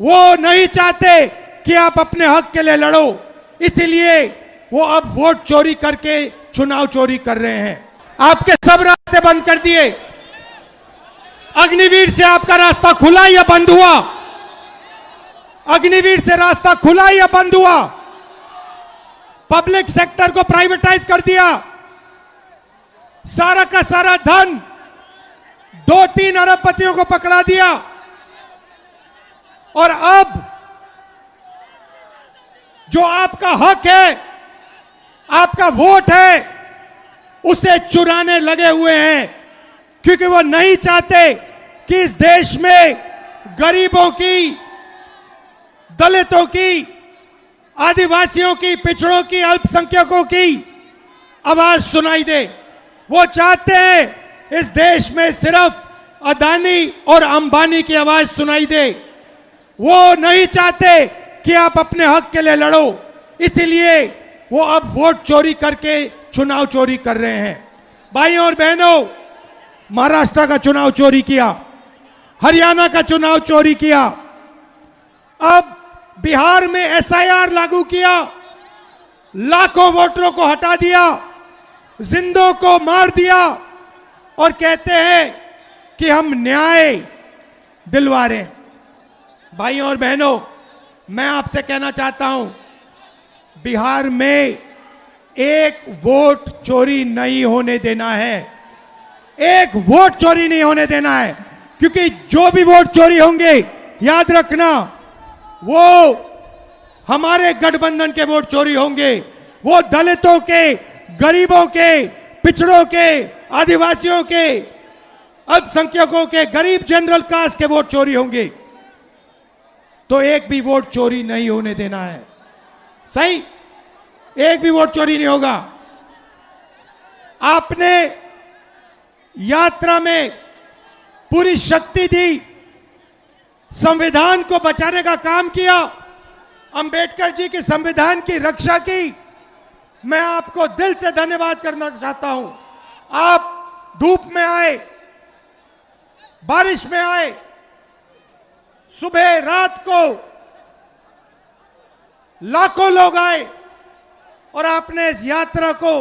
वो नहीं चाहते कि आप अपने हक के लिए लड़ो, इसीलिए वो अब वोट चोरी करके चुनाव चोरी कर रहे हैं। आपके सब रास्ते बंद कर दिए। अग्निवीर से आपका रास्ता खुला या बंद हुआ? अग्निवीर से रास्ता खुला या बंद हुआ? पब्लिक सेक्टर को प्राइवेटाइज कर दिया। सारा का सारा धन 2-3 अरबपतियों को पकड़ा दिया और अब जो आपका हक है, आपका वोट है, उसे चुराने लगे हुए हैं, क्योंकि वो नहीं चाहते कि इस देश में गरीबों की, दलितों की, आदिवासियों की, पिछड़ों की, अल्पसंख्यकों की आवाज सुनाई दे। वो चाहते हैं इस देश में सिर्फ अदानी और अंबानी की आवाज सुनाई दे। वो नहीं चाहते कि आप अपने हक के लिए लड़ो, इसीलिए वो अब वोट चोरी करके चुनाव चोरी कर रहे हैं। भाइयों और बहनों, महाराष्ट्र का चुनाव चोरी किया, हरियाणा का चुनाव चोरी किया, अब बिहार में एसआईआर लागू किया, लाखों वोटरों को हटा दिया, जिंदों को मार दिया और कहते हैं कि हम न्याय दिलवा रहे हैं। भाइयों और बहनों, मैं आपसे कहना चाहता हूं, बिहार में एक वोट चोरी नहीं होने देना है। एक वोट चोरी नहीं होने देना है, क्योंकि जो भी वोट चोरी होंगे, याद रखना, वो हमारे गठबंधन के वोट चोरी होंगे। वो दलितों के, गरीबों के, पिछड़ों के, आदिवासियों के, अल्पसंख्यकों के, गरीब जनरल कास्ट के वोट चोरी होंगे। तो एक भी वोट चोरी नहीं होने देना है। सही? एक भी वोट चोरी नहीं होगा। आपने यात्रा में पूरी शक्ति दी, संविधान को बचाने का काम किया, अंबेडकर जी के संविधान की रक्षा की। मैं आपको दिल से धन्यवाद करना चाहता हूं। आप धूप में आए, बारिश में आए, सुबह रात को लाखों लोग आए और आपने इस यात्रा को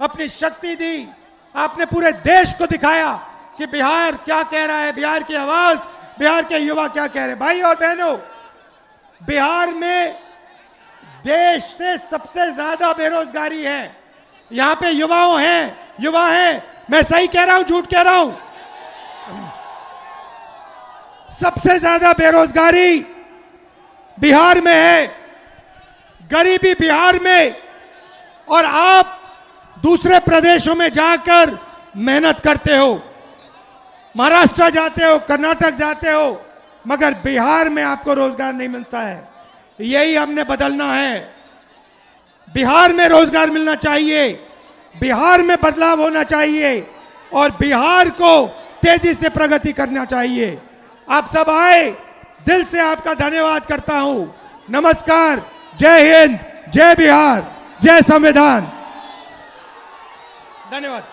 अपनी शक्ति दी। आपने पूरे देश को दिखाया कि बिहार क्या कह रहा है, बिहार की आवाज, बिहार के युवा क्या कह रहे हैं। भाई और बहनों, बिहार में देश से सबसे ज्यादा बेरोजगारी है। यहां पे युवा हैं। मैं सही कह रहा हूं, झूठ कह रहा हूं? सबसे ज्यादा बेरोजगारी बिहार में है, गरीबी बिहार में, और आप दूसरे प्रदेशों में जाकर मेहनत करते हो, महाराष्ट्र जाते हो, कर्नाटक जाते हो, मगर बिहार में आपको रोजगार नहीं मिलता है। यही हमने बदलना है। बिहार में रोजगार मिलना चाहिए, बिहार में बदलाव होना चाहिए और बिहार को तेजी से प्रगति करना चाहिए। आप सब आए, दिल से आपका धन्यवाद करता हूं। नमस्कार, जय हिंद, जय बिहार, जय संविधान। धन्यवाद।